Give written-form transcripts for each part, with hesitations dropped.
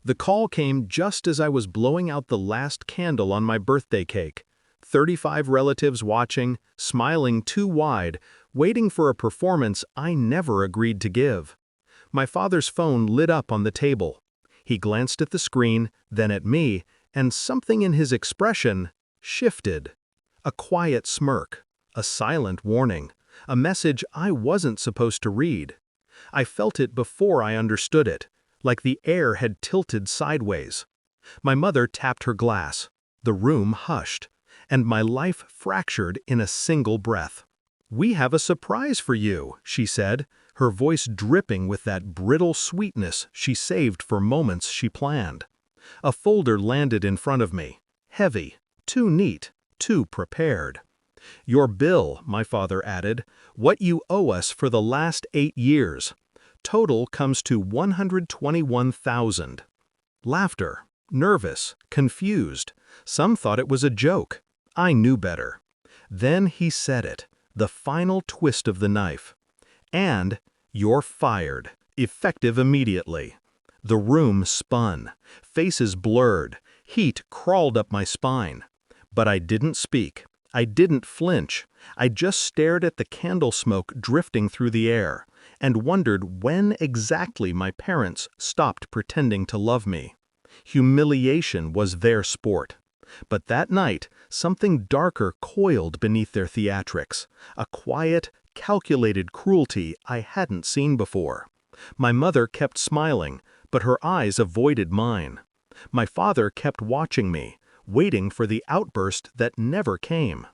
The call came just as I was blowing out the last candle on my birthday cake. 35 relatives watching, smiling too wide, waiting for a performance I never agreed to give. My father's phone lit up on the table. He glanced at the screen, then at me, and something in his expression shifted. A quiet smirk, a silent warning, a message I wasn't supposed to read. I felt it before I understood it, like the air had tilted sideways. My mother tapped her glass. The room hushed, and my life fractured in a single breath. "We have a surprise for you," she said, her voice dripping with that brittle sweetness she saved for moments she planned. A folder landed in front of me, heavy, too neat, too prepared. "Your bill," my father added, "what you owe us for the last 8 years. Total comes to $121,000. Laughter, nervous, confused. Some thought it was a joke. I knew better. Then he said it, the final twist of the knife. "And you're fired, effective immediately." The room spun, faces blurred, heat crawled up my spine. But I didn't speak. I didn't flinch. I just stared at the candle smoke drifting through the air, and wondered when exactly my parents stopped pretending to love me. Humiliation was their sport. But that night, something darker coiled beneath their theatrics, a quiet, calculated cruelty I hadn't seen before. My mother kept smiling, but her eyes avoided mine. My father kept watching me, waiting for the outburst that never came.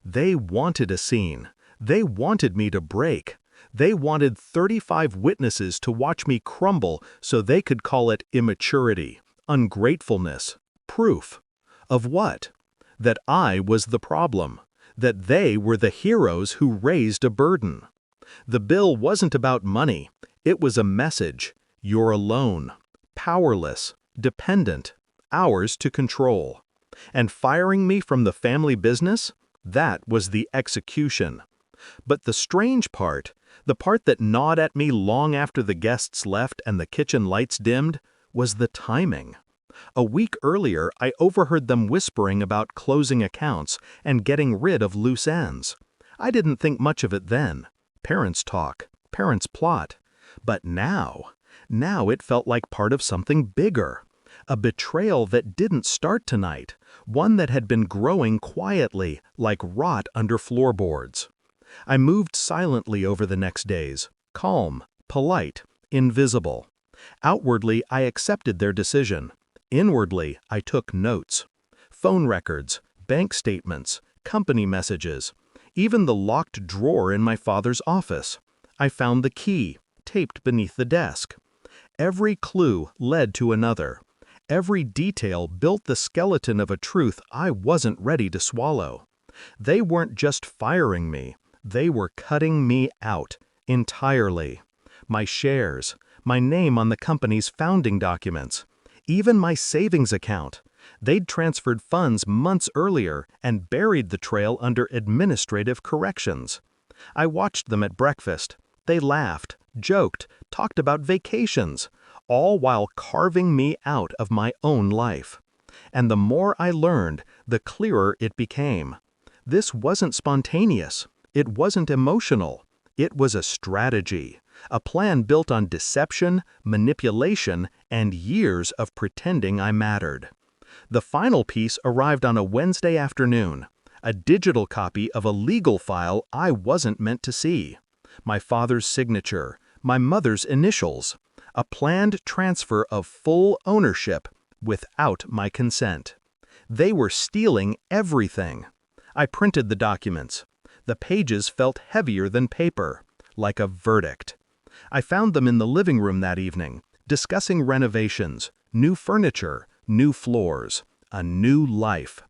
They wanted a scene. They wanted me to break. They wanted 35 witnesses to watch me crumble so they could call it immaturity, ungratefulness, proof. Of what? That I was the problem. That they were the heroes who raised a burden. The bill wasn't about money. It was a message. You're alone, powerless, dependent, ours to control. And firing me from the family business? That was the execution. But the strange part, the part that gnawed at me long after the guests left and the kitchen lights dimmed, was the timing. A week earlier, I overheard them whispering about closing accounts and getting rid of loose ends. I didn't think much of it then. Parents talk, parents plot. But now it felt like part of something bigger. A betrayal that didn't start tonight, one that had been growing quietly, like rot under floorboards. I moved silently over the next days, calm, polite, invisible. Outwardly, I accepted their decision. Inwardly, I took notes. Phone records, bank statements, company messages, even the locked drawer in my father's office. I found the key, taped beneath the desk. Every clue led to another. Every detail built the skeleton of a truth I wasn't ready to swallow. They weren't just firing me, they were cutting me out, entirely. My shares, my name on the company's founding documents, even my savings account. They'd transferred funds months earlier and buried the trail under administrative corrections. I watched them at breakfast. They laughed, joked, talked about vacations, all while carving me out of my own life. And the more I learned, the clearer it became. This wasn't spontaneous. It wasn't emotional. It was a strategy, a plan built on deception, manipulation, and years of pretending I mattered. The final piece arrived on a Wednesday afternoon, a digital copy of a legal file I wasn't meant to see. My father's signature, my mother's initials, a planned transfer of full ownership without my consent. They were stealing everything. I printed the documents. The pages felt heavier than paper, like a verdict. I found them in the living room that evening, discussing renovations, new furniture, new floors, a new life.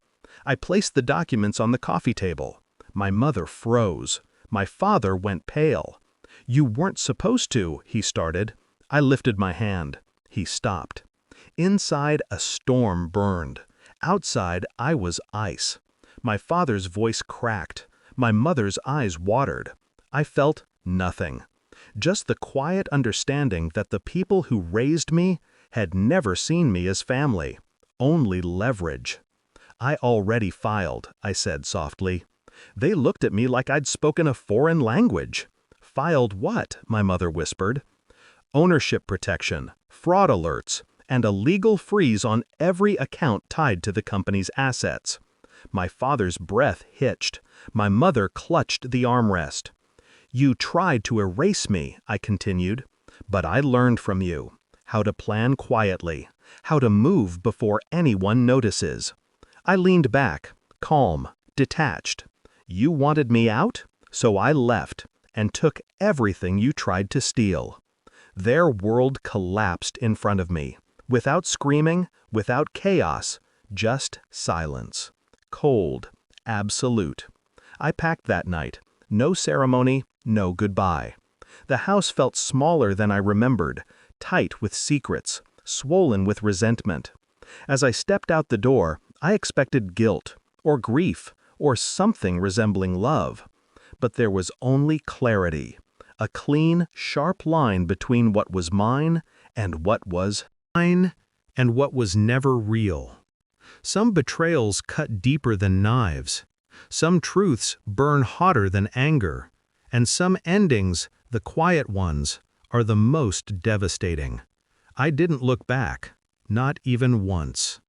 I placed the documents on the coffee table. My mother froze. My father went pale. "You weren't supposed to," he started. I lifted my hand. He stopped. Inside, a storm burned. Outside, I was ice. My father's voice cracked. My mother's eyes watered. I felt nothing. Just the quiet understanding that the people who raised me had never seen me as family, only leverage. "I already filed," I said softly. They looked at me like I'd spoken a foreign language. "Filed what?" my mother whispered. "Ownership protection, fraud alerts, and a legal freeze on every account tied to the company's assets." My father's breath hitched. My mother clutched the armrest. "You tried to erase me," I continued. "But I learned from you. How to plan quietly. How to move before anyone notices." I leaned back, calm, detached. "You wanted me out? So I left, and took everything you tried to steal." Their world collapsed in front of me, without screaming, without chaos, just silence. Cold, absolute. I packed that night. No ceremony, no goodbye. The house felt smaller than I remembered, tight with secrets, swollen with resentment. As I stepped out the door, I expected guilt, or grief, or something resembling love. But there was only clarity, a clean, sharp line between what was mine and what was mine and what was never real. Some betrayals cut deeper than knives. Some truths burn hotter than anger. And some endings, the quiet ones, are the most devastating. I didn't look back, not even once.